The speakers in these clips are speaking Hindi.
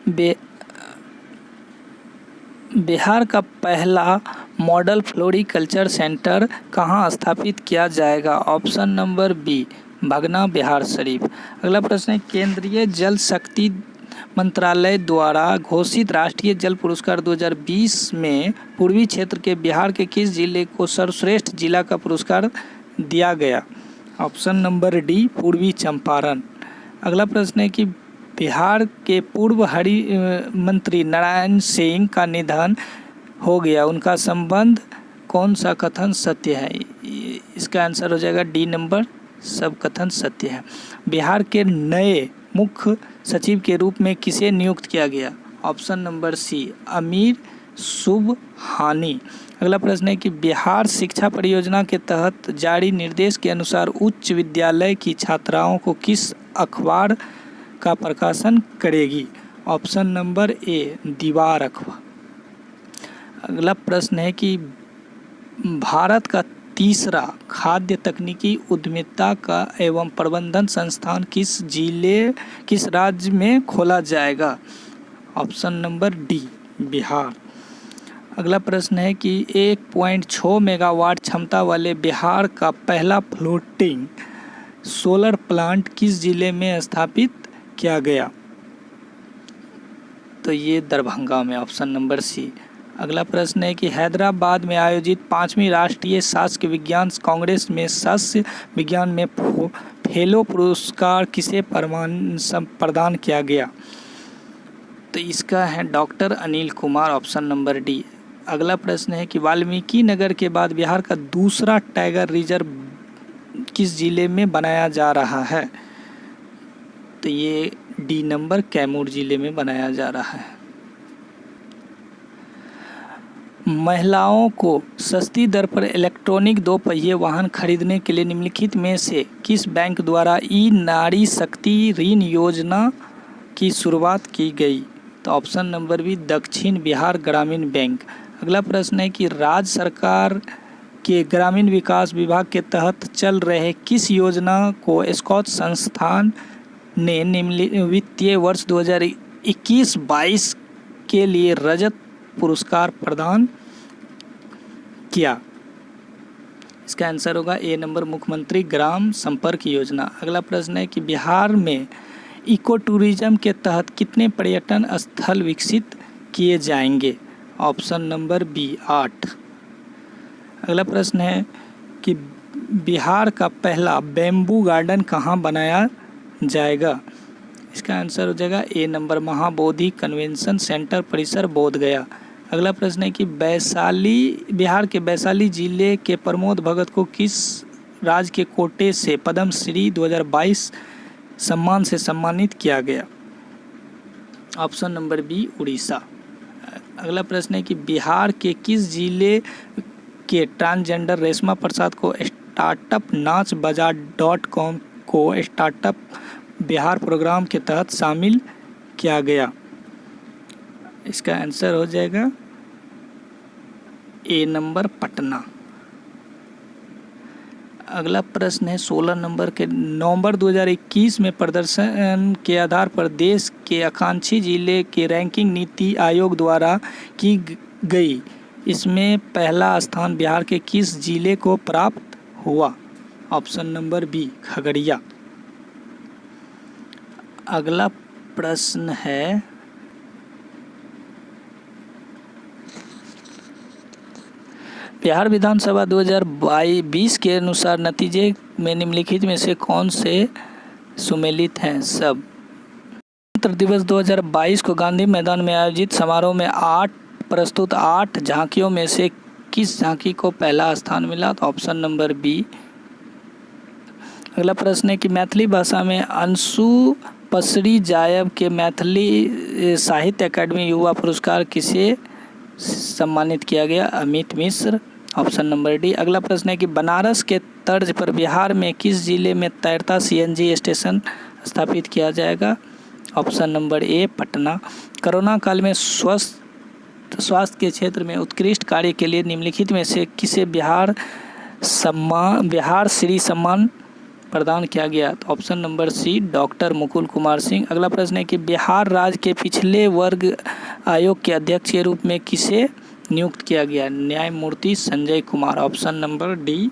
बे बिहार का पहला मॉडल फ्लोरिकल्चर सेंटर कहाँ स्थापित किया जाएगा? ऑप्शन नंबर बी, भगना, बिहार शरीफ। अगला प्रश्न है, केंद्रीय जल शक्ति मंत्रालय द्वारा घोषित राष्ट्रीय जल पुरस्कार 2020 में पूर्वी क्षेत्र के बिहार के किस जिले को सर्वश्रेष्ठ जिला का पुरस्कार दिया गया? ऑप्शन नंबर डी, पूर्वी चंपारण। अगला प्रश्न है कि बिहार के पूर्व मंत्री नारायण सिंह का निधन हो गया, उनका संबंध कौन सा कथन सत्य है? इसका आंसर हो जाएगा डी नंबर, सब कथन सत्य है। बिहार के नए मुख्य सचिव के रूप में किसे नियुक्त किया गया? ऑप्शन नंबर सी, अमीर सुबहानी। अगला प्रश्न है कि बिहार शिक्षा परियोजना के तहत जारी निर्देश के अनुसार उच्च विद्यालय की छात्राओं को किस अखबार का प्रकाशन करेगी? ऑप्शन नंबर ए, दीवार अखबार। अगला प्रश्न है कि भारत का तीसरा खाद्य तकनीकी उद्यमिता का एवं प्रबंधन संस्थान किस राज्य में खोला जाएगा? Option number D, Bihar. अगला प्रश्न है कि 1.6 मेगावाट क्षमता वाले बिहार का पहला फ्लोटिंग सोलर प्लांट किस जिले में स्थापित किया गया? तो ये दरभंगा में, ऑप्शन नंबर सी। अगला प्रश्न है कि हैदराबाद में आयोजित 5वीं राष्ट्रीय शासकीय विज्ञान कांग्रेस में सस्य विज्ञान में फेलो पुरस्कार किसे प्रदान किया गया? तो इसका है doctor Anil Kumar, option number D. अगला प्रश्न है कि वाल्मीकि नगर के बाद बिहार का दूसरा टाइगर रिजर्व किस जिले में बनाया जा रहा है? तो ये डी नंबर, कैमूर जिले में बनाया जा रहा है। महिलाओं को सस्ती दर पर इलेक्ट्रॉनिक 2 पहिए वाहन खरीदने के लिए निम्नलिखित में से किस बैंक द्वारा ई नारी शक्ति ऋण योजना की शुरुआत की गई? तो ऑप्शन नंबर बी, दक्षिण बिहार ग्रामीण बैंक। अगला प्रश्न है कि राज्य सरकार के ग्रामीण विकास विभाग के तहत चल रहे किस योजना को स्कॉच संस्थान ने वित्तीय वर्ष 2021-22 के लिए रजत पुरस्कार प्रदान किया? इसका आंसर होगा ए नंबर, मुख्यमंत्री ग्राम संपर्क योजना। अगला प्रश्न है कि बिहार में इको टूरिज्म के तहत कितने पर्यटन स्थल विकसित किए जाएंगे? Option number B, 8। अगला प्रश्न है कि बिहार का पहला बैम्बू गार्डन कहाँ बनाया जाएगा? इसका आंसर हो जाएगा ए नंबर, महाबोधि कन्वेंशन सेंटर परिसर, बोधगया। अगला प्रश्न है कि बिहार के वैशाली जिले के प्रमोद भगत को किस राज्य के कोटे से पद्म श्री 2022 सम्मान से सम्मानित किया गया? Option number B, Orissa. अगला प्रश्न है कि बिहार के किस जिले के ट्रांसजेंडर रेशमा प्रसाद को स्टार्टअप नाच बाजार.com को स्टार्टअप बिहार प्रोग्राम के तहत शामिल किया गया? इसका आंसर हो जाएगा ए नंबर, पटना। अगला प्रश्न है 16 नंबर के, नवंबर 2021 में प्रदर्शन के आधार पर देश के आकांक्षी जिले की रैंकिंग नीति आयोग द्वारा की गई, इसमें पहला स्थान बिहार के किस जिले को प्राप्त हुआ? Option number B, Khagaria. अगला प्रश्न है बिहार विधानसभा 2022 के अनुसार नतीजे में निम्नलिखित में से कौन से सुमेलित हैं? सब। गणतंत्र दिवस 2022 को गांधी मैदान में आयोजित समारोह में 8 झांकियों में से किस झांकी को पहला स्थान मिला? तो ऑप्शन नंबर बी। अगला प्रश्न है कि मैथिली भाषा में अंशु पसरी जायब के मैथिली साहित्य अकादमी युवा पुरस्कार किसे सम्मानित किया गया? अमित मिश्र, ऑप्शन नंबर डी। अगला प्रश्न है कि बनारस के तर्ज पर बिहार में किस जिले में तैरता सीएनजी स्टेशन स्थापित किया जाएगा? Option number A, Patna. Corona काल में स्वास्थ्य के क्षेत्र में उत्कृष्ट कार्य के लिए निम्नलिखित में से किसे बिहार श्री सम्मान प्रदान किया गया? तो option number C doctor Mukul Kumar Singh. अगला प्रश्न है कि बिहार राज्य के पिछले वर्ग आयोग के अध्यक्ष के रूप में किसे नियुक्त किया गया? न्यायमूर्ति Sanjay Kumar. Option number D.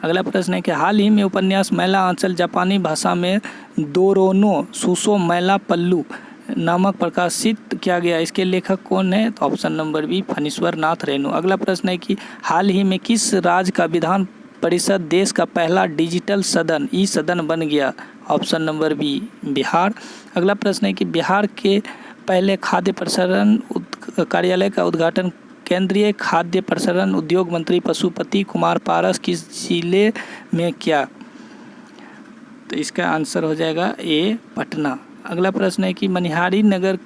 अगला प्रश्न है कि हाल ही में उपन्यास मैला आंचल जापानी भाषा में दोरोनो सुसो मैला पल्लू नामक प्रकाशित किया गया, इसके लेखक कौन है? तो option number B Phanishwar Nath Renu. अगला प्रश्न है कि हाल ही में किस राज्य का विधान परिषद देश का पहला डिजिटल सदन ई सदन बन गया? Option number B Bihar. अगला प्रश्न है कि बिहार के पहले खाद्य प्रसंस्करण कार्यालय का उद्घाटन केंद्रीय खाद्य प्रसंस्करण उद्योग मंत्री पशुपति कुमार पारस किस जिले में किया? तो इसका आंसर हो जाएगा ए पटना। अगला प्रश्न है कि मनिहारी नगर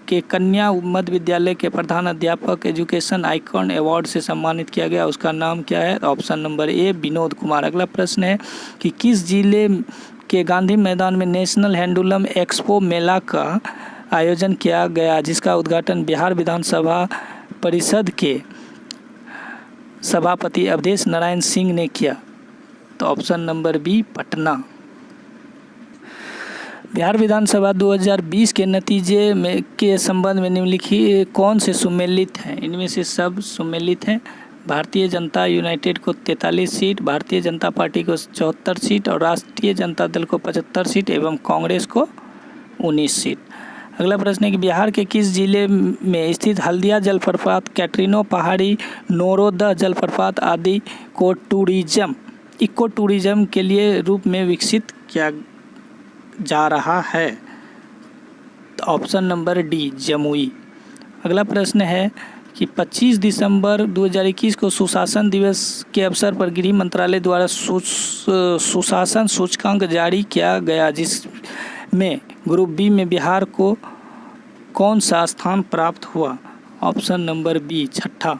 के कन्या मध्य विद्यालय के प्रधान अध्यापक एजुकेशन आइकॉन अवार्ड से सम्मानित किया गया, उसका नाम क्या है? Option number A Vinod Kumar. अगला प्रश्न है कि किस जिले के गांधी मैदान में नेशनल हैंडलूम एक्सपो मेला का आयोजन किया गया, जिसका उद्घाटन बिहार विधानसभा परिषद के सभापति अवधेश नारायण सिंह ने किया? तो option number B Patna. Bihar Vidhan Sabha 2020 के नतीजे में के संबंध में निम्नलिखित कौन से सुमेलित हैं? इनमें से सब सुमेलित हैं। भारतीय जनता यूनाइटेड को 43 सीट, भारतीय जनता पार्टी को 74 सीट और राष्ट्रीय जनता दल को 75 सीट एवं कांग्रेस को 19 सीट। अगला प्रश्न है कि बिहार के किस जिले में स्थित हल्दिया जलप्रपात, कैटरीनो पहाड़ी, नोरोदा जलप्रपात आदि को इको टूरिज्म के लिए रूप में विकसित किया जा रहा है? तो ऑप्शन नंबर डी जमुई। अगला प्रश्न है कि 25 दिसंबर 2021 को सुशासन दिवस के अवसर पर गृह मंत्रालय द्वारा सुशासन सूचकांक जारी किया गया, जिसमें ग्रुप बी में बिहार को कौन सा स्थान प्राप्त हुआ? ऑप्शन नंबर बी छठा।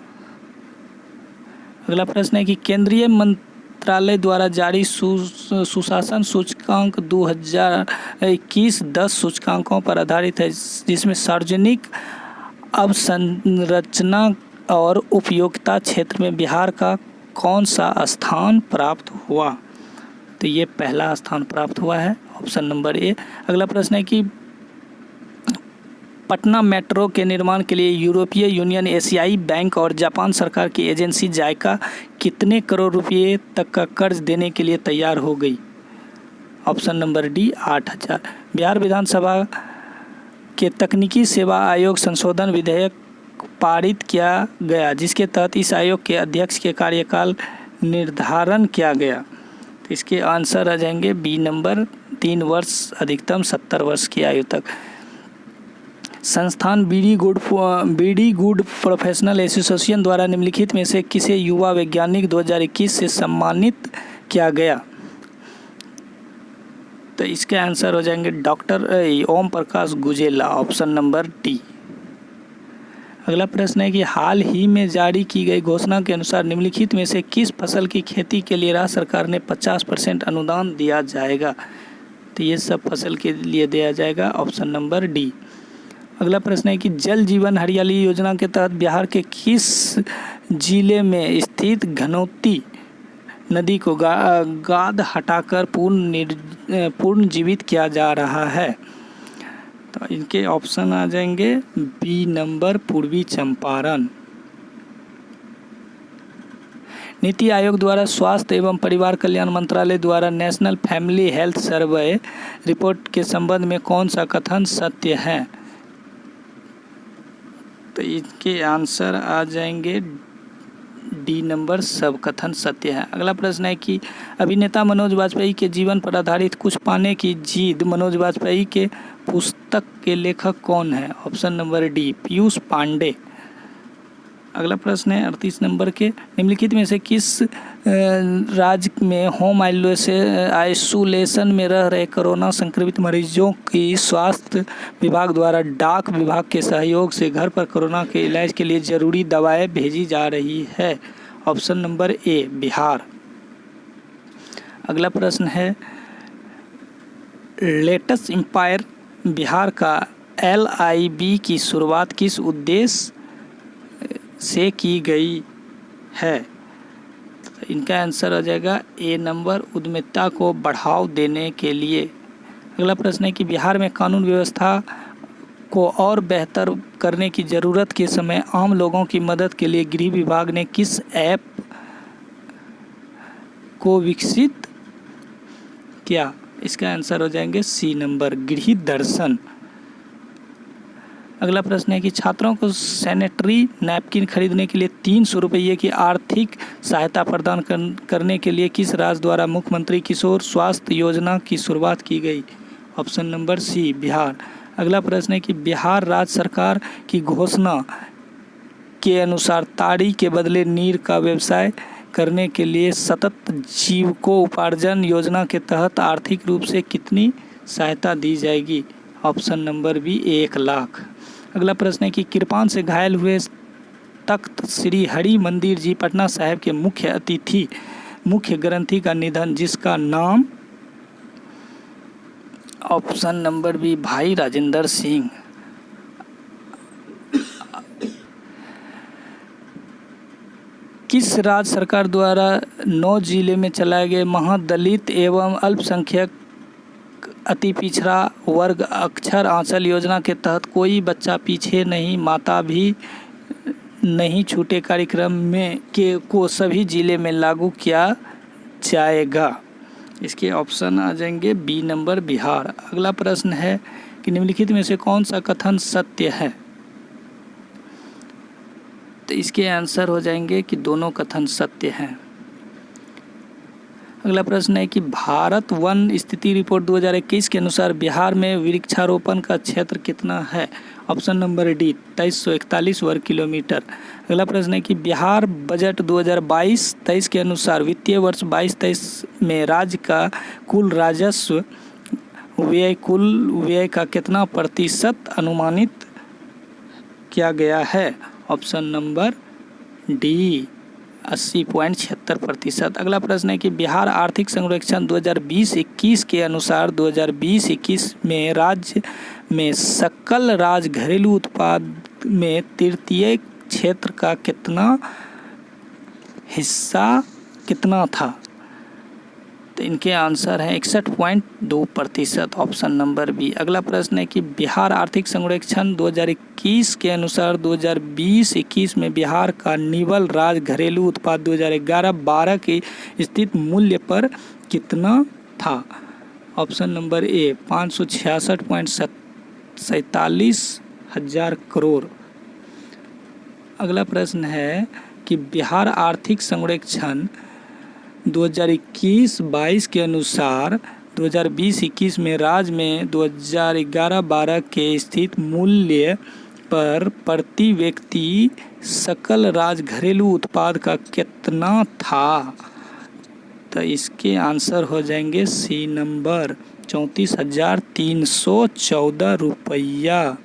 अगला प्रश्न है कि केंद्रीय मंत्रालय द्वारा जारी सुशासन सूचकांक 2021 10 सूचकांकों पर आधारित है, जिसमें सार्वजनिक अवसंरचना और उपयोगिता क्षेत्र में बिहार का कौन सा स्थान प्राप्त हुआ? तो ये पहला स्थान प्राप्त हुआ है, ऑप्शन नंबर ए। अगला प्रश्न है कि पटना मेट्रो के निर्माण के लिए यूरोपीय यूनियन, एशियाई बैंक और जापान सरकार की एजेंसी जायका कितने करोड़ रुपए तक का कर्ज देने के लिए तैयार हो गई? Option number D 8,000। बिहार विधानसभा के तकनीकी सेवा आयोग संशोधन विधेयक पारित किया गया, जिसके तहत इस आयोग के अध्यक्ष के कार्यकाल निर्धारण किया गया। तो इसके आंसर आ जाएंगे बी नंबर 3 वर्ष अधिकतम 70 वर्ष की आयु तक। संस्थान बीडी गुड प्रोफेशनल एसोसिएशन द्वारा निम्नलिखित में से किसे युवा वैज्ञानिक 2021 से सम्मानित किया गया? तो इसके आंसर हो जाएंगे doctor Om Prakash गुजेला, option number D. अगला प्रश्न है कि हाल ही में जारी की गई घोषणा के अनुसार निम्नलिखित में से किस फसल की खेती के लिए राज्य सरकार ने 50% अनुदान दिया जाएगा? तो ये सब फसल के लिए दिया जाएगा, ऑप्शन नंबर डी। अगला प्रश्न है कि जल जीवन हरियाली योजना के तहत बिहार के किस जिले में स्थित घनौती नदी को गाद हटाकर पुनर्जीवित किया जा रहा है? तो इनके ऑप्शन आ जाएंगे बी नंबर पूर्वी चंपारण। नीति आयोग द्वारा स्वास्थ्य एवं परिवार कल्याण मंत्रालय द्वारा national family health survey report के संबंध में कौन सा कथन सत्य है? तो इनके आंसर आ जाएंगे डी नंबर सब कथन सत्य है। अगला प्रश्न है कि अभिनेता मनोज वाजपेयी के जीवन पर आधारित कुछ पाने की जिद मनोज वाजपेयी के पुस्तक के लेखक कौन है? Option number D Piyush Pandey. अगला प्रश्न है 38 नंबर के, निम्नलिखित में से किस राज्य में होम आइसोलेशन में रह रहे कोरोना संक्रमित मरीजों की स्वास्थ्य विभाग द्वारा डाक विभाग के सहयोग से घर पर कोरोना के इलाज के लिए जरूरी दवाएं भेजी जा रही है? Option number A Bihar. अगला प्रश्न है लेटेस्ट एम्पायर बिहार का LIB की शुरुआत किस उद्देश्य से की गई है? इनका आंसर हो जाएगा ए नंबर, उद्यमिता को बढ़ावा देने के लिए। अगला प्रश्न है कि बिहार में कानून व्यवस्था को और बेहतर करने की ज़रूरत के समय आम लोगों की मदद के लिए गृह विभाग ने किस ऐप को विकसित किया? इसका आंसर हो जाएंगे सी नंबर, गृह दर्शन। अगला प्रश्न है कि छात्रों को सैनिटरी नैपकिन खरीदने के लिए 300 रुपये की आर्थिक सहायता प्रदान करने के लिए किस राज्य द्वारा मुख्यमंत्री किशोर स्वास्थ्य योजना की शुरुआत की गई? Option number C, Bihar. अगला प्रश्न है कि बिहार राज्य सरकार की घोषणा के अनुसार ताड़ी के बदले नीर का व्यवसाय करने के लिए सतत जीविकोपार्जन योजना के तहत आर्थिक रूप से कितनी सहायता दी जाएगी? Option number B, 1 lakh. अगला प्रश्न है कि कृपाण से घायल हुए तख्त श्री हरि मंदिर जी पटना साहिब के मुख्य ग्रंथी का निधन, जिसका नाम? ऑप्शन नंबर बी, भाई राजेंद्र सिंह। किस राज्य सरकार द्वारा 9 जिले में चलाए गए महादलित एवं अल्पसंख्यक अति पिछड़ा वर्ग अक्षर आंचल योजना के तहत कोई बच्चा पीछे नहीं माता भी नहीं छूटे कार्यक्रम में को सभी जिले में लागू किया जाएगा? इसके ऑप्शन आ जाएंगे बी नंबर, बिहार। अगला प्रश्न है कि निम्नलिखित में से कौन सा कथन सत्य है? तो इसके आंसर हो जाएंगे कि दोनों कथन सत्य हैं। अगला प्रश्न है कि भारत वन स्थिति रिपोर्ट 2021 के अनुसार बिहार में वृक्षारोपण का क्षेत्र कितना है? ऑप्शन नंबर डी, 2341 वर्ग किलोमीटर। अगला प्रश्न है कि बिहार बजट 2022-23 के अनुसार वित्तीय वर्ष 22-23 में राज्य का कुल राजस्व व्यय का कितना प्रतिशत अनुमानित किया गया है? Option number D, 80.76%। अगला प्रश्न है कि बिहार आर्थिक सर्वेक्षण 2020-21 के अनुसार 2020-21 में राज्य में सकल राज्य घरेलू उत्पाद में तृतीय क्षेत्र का हिस्सा कितना था? तो इनके आंसर हैं 61.2%, ऑप्शन नंबर बी। अगला प्रश्न है कि बिहार आर्थिक सर्वेक्षण 2021 के अनुसार 2020-21 में बिहार का निवल राज्य घरेलू उत्पाद 2011-12 के स्थित मूल्य पर कितना था? ऑप्शन नंबर ए, 566.47 हजार करोड़। अगला प्रश्न है कि बिहार आर्थिक सर्वेक्षण 2021-22 के अनुसार 2020-21 में राज्य में 2011-12 के स्थित मूल्य पर प्रति व्यक्ति सकल राज्य घरेलू उत्पाद का कितना था? तो इसके आंसर हो जाएंगे सी नंबर, 34,314 रुपया।